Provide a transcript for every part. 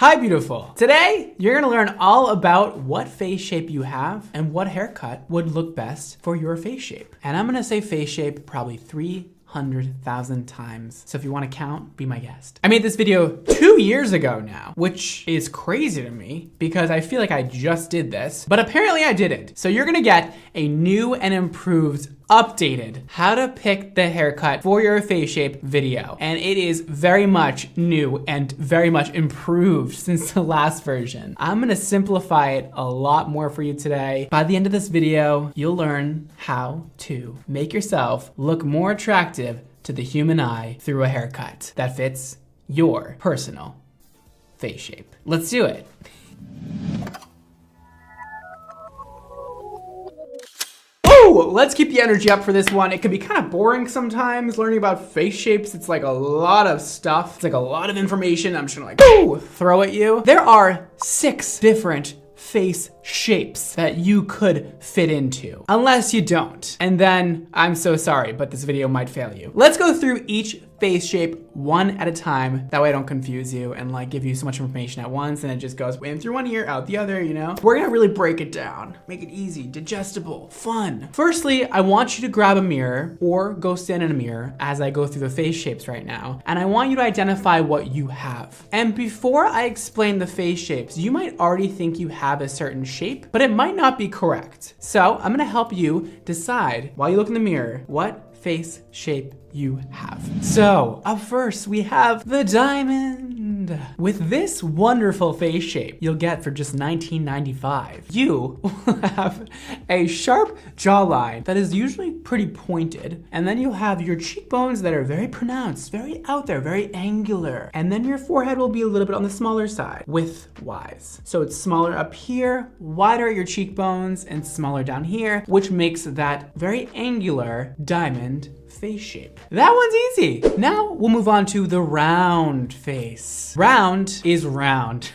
Hi, beautiful. Today, you're gonna learn all about what face shape you have and what haircut would look best for your face shape. And I'm gonna say face shape probably 300,000 times. So if you wanna count, be my guest. I made this video 2 years ago now, which is crazy to me because I feel like I just did this, but apparently I didn't. So you're gonna get a new and improved updated how to pick the haircut for your face shape video. And it is very much new and very much improved since the last version. I'm gonna simplify it a lot more for you today. By the end of this video, you'll learn how to make yourself look more attractive to the human eye through a haircut that fits your personal face shape. Let's do it. Let's keep the energy up for this one. It can be kind of boring sometimes learning about face shapes. It's like a lot of stuff. It's like a lot of information. I'm just gonna like throw at you. There are 6 different face shapes that you could fit into, unless you don't. And then I'm so sorry, but this video might fail you. Let's go through each face shape one at a time. That way I don't confuse you and like give you so much information at once and it just goes in through one ear, out the other, you know? We're gonna really break it down, make it easy, digestible, fun. Firstly, I want you to grab a mirror or go stand in a mirror as I go through the face shapes right now. And I want you to identify what you have. And before I explain the face shapes, you might already think you have a certain shape, but it might not be correct. So I'm gonna help you decide while you look in the mirror, what face shape you have. So up first we have the diamond. With this wonderful face shape you'll get for just $19.95, you will have a sharp jawline that is usually pretty pointed, and then you'll have your cheekbones that are very pronounced, very out there, very angular, and then your forehead will be a little bit on the smaller side, width-wise. So it's smaller up here, wider at your cheekbones, and smaller down here, which makes that very angular diamond face shape. That one's easy. Now we'll move on to the round face. Round is round.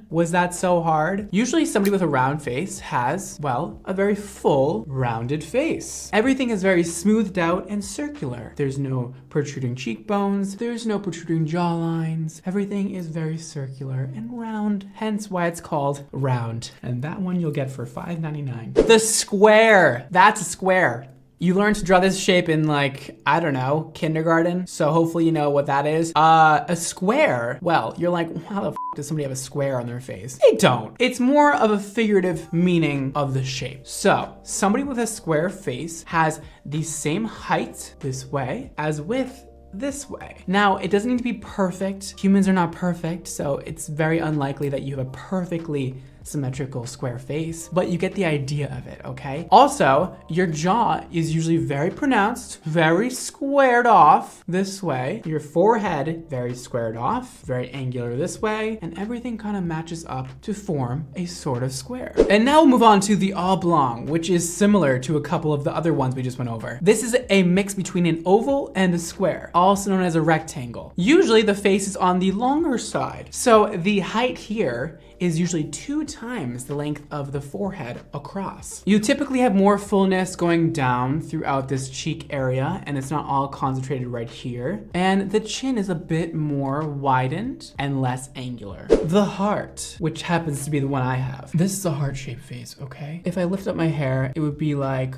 Was that so hard? Usually somebody with a round face has, well, a very full, rounded face. Everything is very smoothed out and circular. There's no protruding cheekbones. There's no protruding jawlines. Everything is very circular and round, hence why it's called round. And that one you'll get for $5.99. The square. That's a square. You learned to draw this shape in like, I don't know, kindergarten. So hopefully you know what that is. A square, well, you're like, how the f does somebody have a square on their face? They don't. It's more of a figurative meaning of the shape. So somebody with a square face has the same height this way as width this way. Now, it doesn't need to be perfect. Humans are not perfect, so it's very unlikely that you have a perfectly symmetrical square face, but you get the idea of it, okay? Also, your jaw is usually very pronounced, very squared off this way. Your forehead, very squared off, very angular this way, and everything kind of matches up to form a sort of square. And now we'll move on to the oblong, which is similar to a couple of the other ones we just went over. This is a mix between an oval and a square, also known as a rectangle. Usually the face is on the longer side, so the height here is usually 2 times the length of the forehead across. You typically have more fullness going down throughout this cheek area, and it's not all concentrated right here. And the chin is a bit more widened and less angular. The heart, which happens to be the one I have. This is a heart-shaped face, okay? If I lift up my hair, it would be like,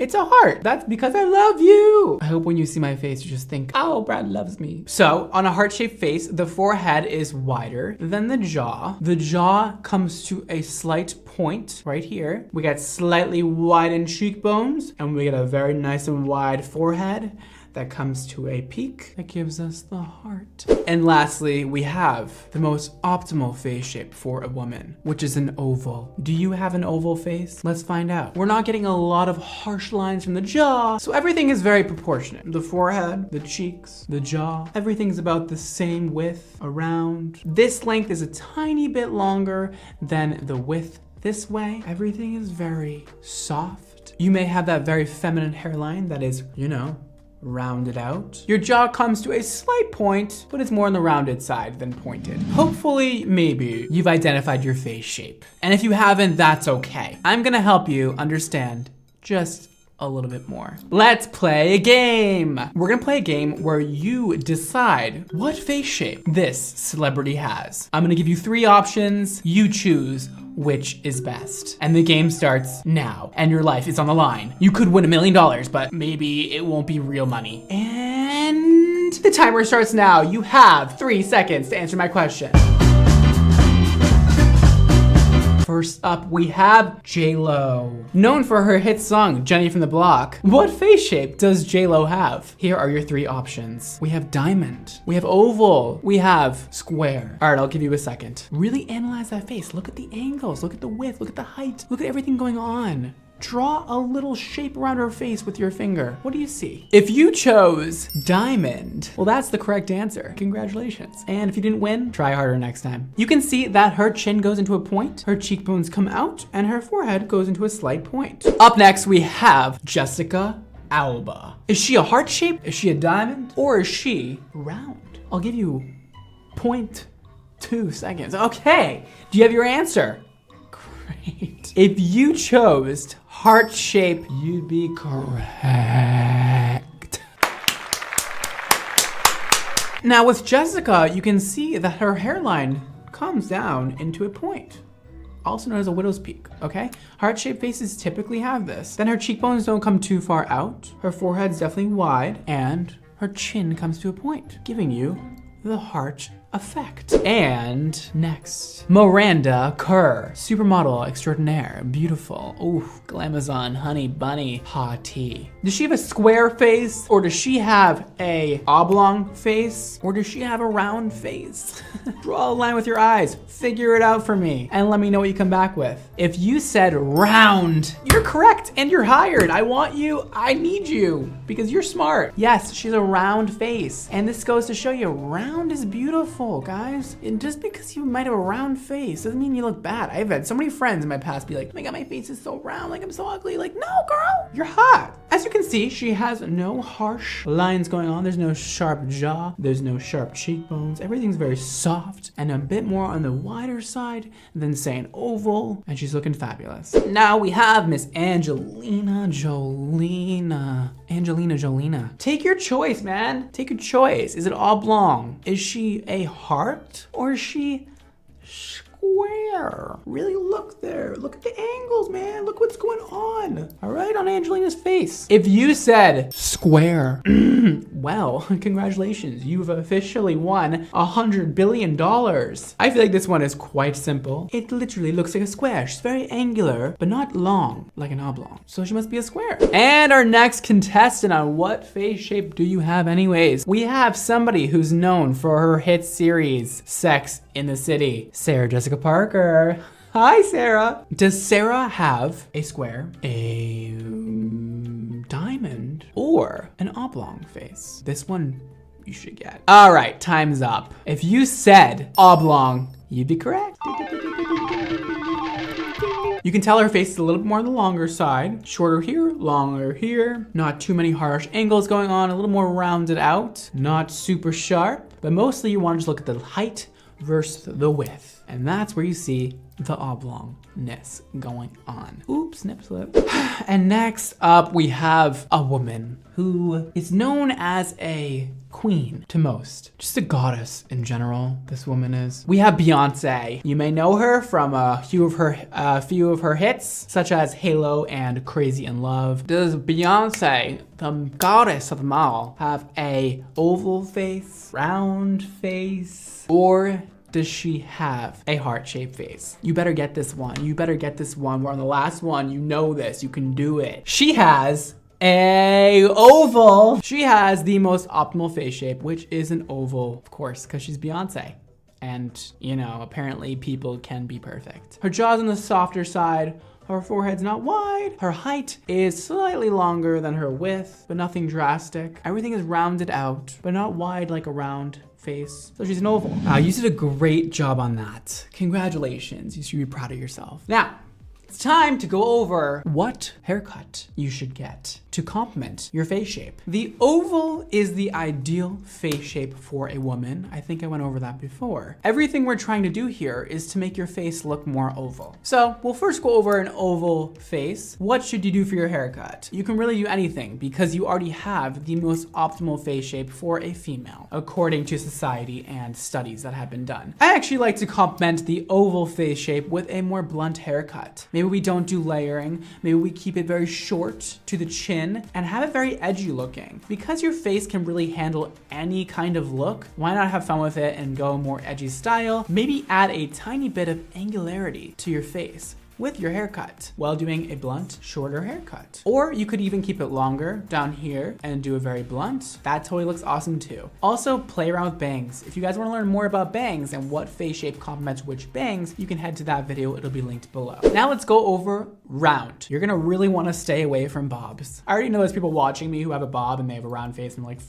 it's a heart. That's because I love you. I hope when you see my face, you just think, oh, Brad loves me. So on a heart-shaped face, the forehead is wider than the jaw. The jaw comes to a slight point right here. We got slightly widened cheekbones, and we get a very nice and wide forehead that comes to a peak that gives us the heart. And lastly, we have the most optimal face shape for a woman, which is an oval. Do you have an oval face? Let's find out. We're not getting a lot of harsh lines from the jaw, so everything is very proportionate. The forehead, the cheeks, the jaw, everything's about the same width around. This length is a tiny bit longer than the width this way. Everything is very soft. You may have that very feminine hairline that is, you know, rounded out. Your jaw comes to a slight point, but it's more on the rounded side than pointed. Hopefully, maybe, you've identified your face shape. And if you haven't, that's okay. I'm gonna help you understand just a little bit more. Let's play a game. We're gonna play a game where you decide what face shape this celebrity has. I'm gonna give you 3 options. You choose which is best. And the game starts now, and your life is on the line. You could win $1 million, but maybe it won't be real money. And the timer starts now. You have 3 seconds to answer my question. First up, we have J-Lo. Known for her hit song, Jenny from the Block, what face shape does J-Lo have? Here are your 3 options. We have diamond, we have oval, we have square. All right, I'll give you a second. Really analyze that face. Look at the angles, look at the width, look at the height, look at everything going on. Draw a little shape around her face with your finger. What do you see? If you chose diamond, well, that's the correct answer. Congratulations. And if you didn't win, try harder next time. You can see that her chin goes into a point, her cheekbones come out, and her forehead goes into a slight point. Up next, we have Jessica Alba. Is she a heart shape? Is she a diamond? Or is she round? I'll give you 0.2 seconds. Okay, do you have your answer? Great. If you chose heart shape, you'd be correct. Now with Jessica, you can see that her hairline comes down into a point, also known as a widow's peak, okay? Heart-shaped faces typically have this. Then her cheekbones don't come too far out, her forehead's definitely wide, and her chin comes to a point, giving you the heart effect. And next, Miranda Kerr, supermodel extraordinaire, beautiful, ooh, glamazon, honey bunny, hottie. Does she have a square face, or does she have a oblong face, or does she have a round face? Draw a line with your eyes, figure it out for me, and let me know what you come back with. If you said round, you're correct and you're hired. I want you, I need you, because you're smart. Yes, she's a round face, and this goes to show you round is beautiful, guys. And just because you might have a round face doesn't mean you look bad. I've had so many friends in my past be like, oh my God, my face is so round, like I'm so ugly. Like, no, girl, you're hot. As you can see, she has no harsh lines going on. There's no sharp jaw. There's no sharp cheekbones. Everything's very soft and a bit more on the wider side than say an oval. And she's looking fabulous. Now we have Miss Angelina Jolina. Take your choice, man. Take your choice. Is it oblong? Is she a heart, or is she square? Really look there. Look at the angles, man. Look what's going on. All right, on Angelina's face. If you said square, well, congratulations. You've officially won $100 billion. I feel like this one is quite simple. It literally looks like a square. She's very angular, but not long like an oblong. So she must be a square. And our next contestant on what face shape do you have anyways? We have somebody who's known for her hit series, Sex in the City, Sarah Jessica Parker. Hi, Sarah. Does Sarah have a square, a diamond, or an oblong face? This one you should get. All right, time's up. If you said oblong, you'd be correct. You can tell her face is a little bit more on the longer side. Shorter here, longer here. Not too many harsh angles going on, a little more rounded out. Not super sharp, but mostly you want to just look at the height versus the width. And that's where you see the oblongness going on. Oops, snip slip. And next up, we have a woman who is known as a queen to most. Just a goddess in general, this woman is. We have Beyonce. You may know her from a few of her hits, such as Halo and Crazy in Love. Does Beyonce, the goddess of them all, have a oval face, round face, or does she have a heart-shaped face? You better get this one. You better get this one. We're on the last one. You know this. You can do it. She has a oval. She has the most optimal face shape, which is an oval, of course, because she's Beyonce. And, you know, apparently people can be perfect. Her jaw's on the softer side. Her forehead's not wide. Her height is slightly longer than her width, but nothing drastic. Everything is rounded out, but not wide like a round face. So she's an oval. You did a great job on that. Congratulations. You should be proud of yourself. Now, It's time to go over what haircut you should get to complement your face shape. The oval is the ideal face shape for a woman. I think I went over that before. Everything we're trying to do here is to make your face look more oval. So we'll first go over an oval face. What should you do for your haircut? You can really do anything because you already have the most optimal face shape for a female, according to society and studies that have been done. I actually like to complement the oval face shape with a more blunt haircut. Maybe we don't do layering. Maybe we keep it very short to the chin and have it very edgy looking. Because your face can really handle any kind of look, why not have fun with it and go more edgy style? Maybe add a tiny bit of angularity to your face with your haircut while doing a blunt, shorter haircut. Or you could even keep it longer down here and do a very blunt. That totally looks awesome too. Also, play around with bangs. If you guys wanna learn more about bangs and what face shape complements which bangs, you can head to that video, it'll be linked below. Now let's go over round. You're gonna really wanna stay away from bobs. I already know there's people watching me who have a bob and they have a round face and they're like,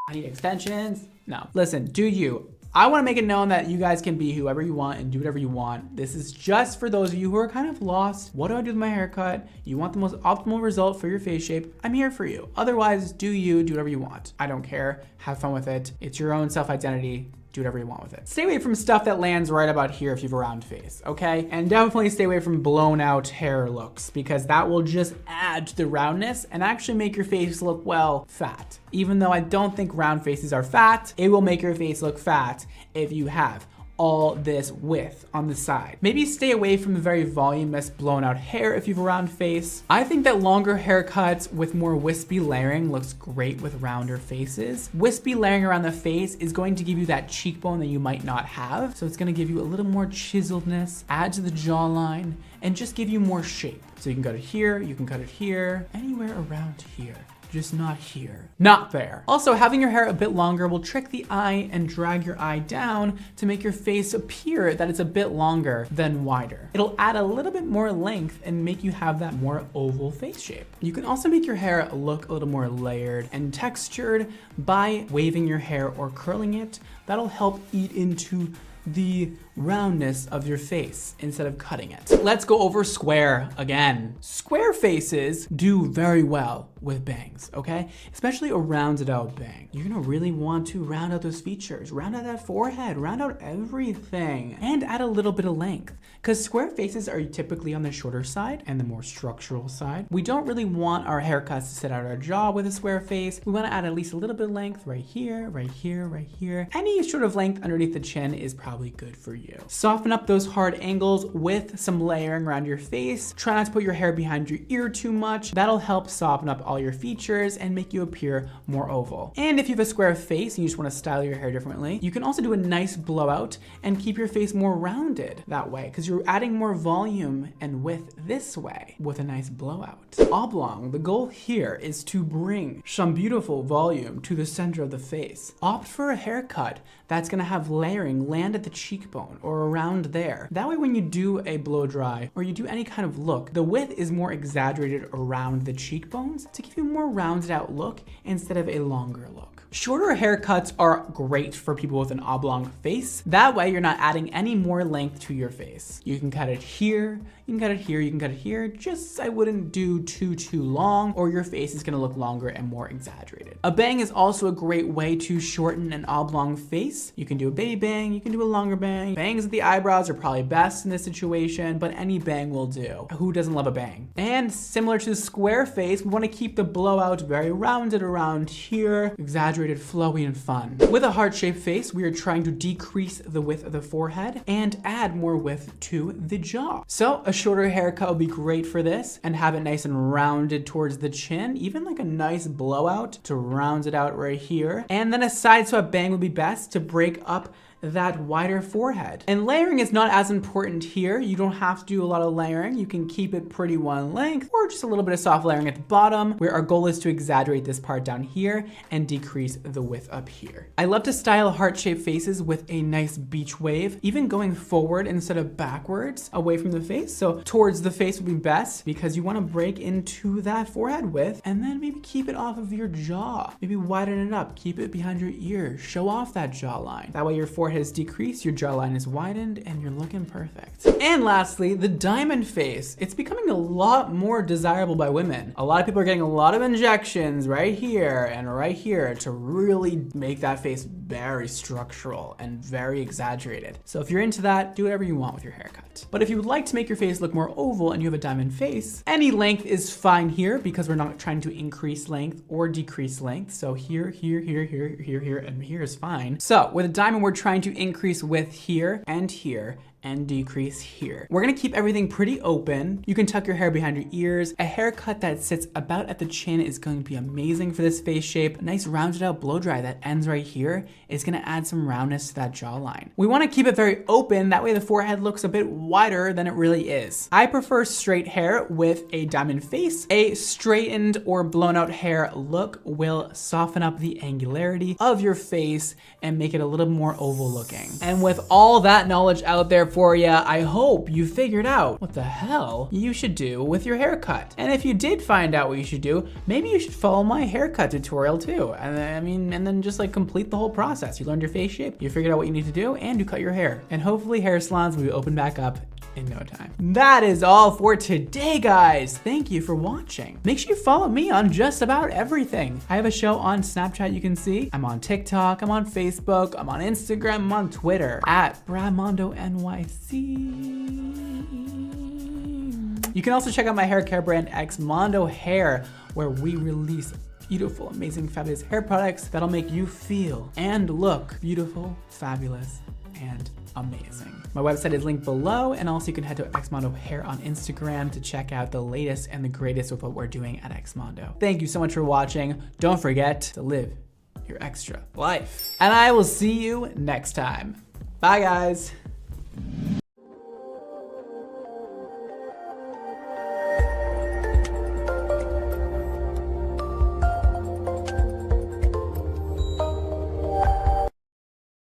I need extensions. No, listen, do you. I want to make it known that you guys can be whoever you want and do whatever you want. This is just for those of you who are kind of lost. What do I do with my haircut? You want the most optimal result for your face shape? I'm here for you. Otherwise, do you, do whatever you want. I don't care. Have fun with it. It's your own self-identity. Do whatever you want with it. Stay away from stuff that lands right about here if you have a round face, okay? And definitely stay away from blown out hair looks because that will just add to the roundness and actually make your face look, well, fat. Even though I don't think round faces are fat, it will make your face look fat if you have all this width on the side. Maybe stay away from the very voluminous blown out hair if you have a round face. I think that longer haircuts with more wispy layering looks great with rounder faces. Wispy layering around the face is going to give you that cheekbone that you might not have. So it's gonna give you a little more chiseledness, add to the jawline, and just give you more shape. So you can cut it here, you can cut it here, anywhere around here. Just not here, not there. Also, having your hair a bit longer will trick the eye and drag your eye down to make your face appear that it's a bit longer than wider. It'll add a little bit more length and make you have that more oval face shape. You can also make your hair look a little more layered and textured by waving your hair or curling it. That'll help eat into the roundness of your face instead of cutting it. Let's go over square again. Square faces do very well with bangs, okay? Especially a rounded out bang. You're gonna really want to round out those features, round out that forehead, round out everything, and add a little bit of length. Because square faces are typically on the shorter side and the more structural side. We don't really want our haircuts to sit out our jaw with a square face. We wanna add at least a little bit of length right here, right here, right here. Any sort of length underneath the chin is probably good for you. Soften up those hard angles with some layering around your face. Try not to put your hair behind your ear too much. That'll help soften up all your features and make you appear more oval. And if you have a square face and you just want to style your hair differently, you can also do a nice blowout and keep your face more rounded that way because you're adding more volume and width this way with a nice blowout. Oblong, the goal here is to bring some beautiful volume to the center of the face. Opt for a haircut that's gonna have layering land at the cheekbone or around there. That way when you do a blow dry or you do any kind of look, the width is more exaggerated around the cheekbones to give you a more rounded out look instead of a longer look. Shorter haircuts are great for people with an oblong face. That way you're not adding any more length to your face. You can cut it here, you can cut it here, you can cut it here. Just I wouldn't do too long or your face is gonna look longer and more exaggerated. A bang is also a great way to shorten an oblong face. You can do a baby bang, you can do a longer bang. Bangs at the eyebrows are probably best in this situation, but any bang will do. Who doesn't love a bang? And similar to the square face, we wanna keep the blowout very rounded around here, exaggerated, flowy, and fun. With a heart-shaped face, we are trying to decrease the width of the forehead and add more width to the jaw. So a shorter haircut will be great for this and have it nice and rounded towards the chin, even like a nice blowout to round it out right here. And then a side swept bang would be best to break up that wider forehead. And layering is not as important here. You don't have to do a lot of layering. You can keep it pretty one length or just a little bit of soft layering at the bottom where our goal is to exaggerate this part down here and decrease the width up here. I love to style heart-shaped faces with a nice beach wave, even going forward instead of backwards away from the face. So towards the face would be best because you want to break into that forehead width and then maybe keep it off of your jaw. Maybe widen it up, keep it behind your ear, show off that jawline. That way your forehead forehead is decreased, your jawline is widened, and you're looking perfect. And lastly, the diamond face. It's becoming a lot more desirable by women. A lot of people are getting a lot of injections right here and right here to really make that face very structural and very exaggerated. So if you're into that, do whatever you want with your haircut. But if you would like to make your face look more oval and you have a diamond face, any length is fine here because we're not trying to increase length or decrease length. So here, here, here, here, here, here, and here is fine. So with a diamond, we're trying to increase width here and here and decrease here. We're gonna keep everything pretty open. You can tuck your hair behind your ears. A haircut that sits about at the chin is going to be amazing for this face shape. A nice rounded out blow dry that ends right here is gonna add some roundness to that jawline. We wanna keep it very open, that way the forehead looks a bit wider than it really is. I prefer straight hair with a diamond face. A straightened or blown out hair look will soften up the angularity of your face and make it a little more oval looking. And with all that knowledge out there for you, I hope you figured out what the hell you should do with your haircut. And if you did find out what you should do, maybe you should follow my haircut tutorial too. And then just like complete the whole process. You learned your face shape, you figured out what you need to do, and you cut your hair. And hopefully hair salons will be open back up in no time. That is all for today, guys. Thank you for watching. Make sure you follow me on just about everything. I have a show on Snapchat you can see. I'm on TikTok, I'm on Facebook, I'm on Instagram, I'm on Twitter at BradmondoNYC. You can also check out my hair care brand Xmondo Hair, where we release beautiful, amazing, fabulous hair products that'll make you feel and look beautiful, fabulous, and amazing. My website is linked below, and also you can head to Xmondo Hair on Instagram to check out the latest and the greatest with what we're doing at Xmondo. Thank you so much for watching. Don't forget to live your extra life. And I will see you next time. Bye, guys.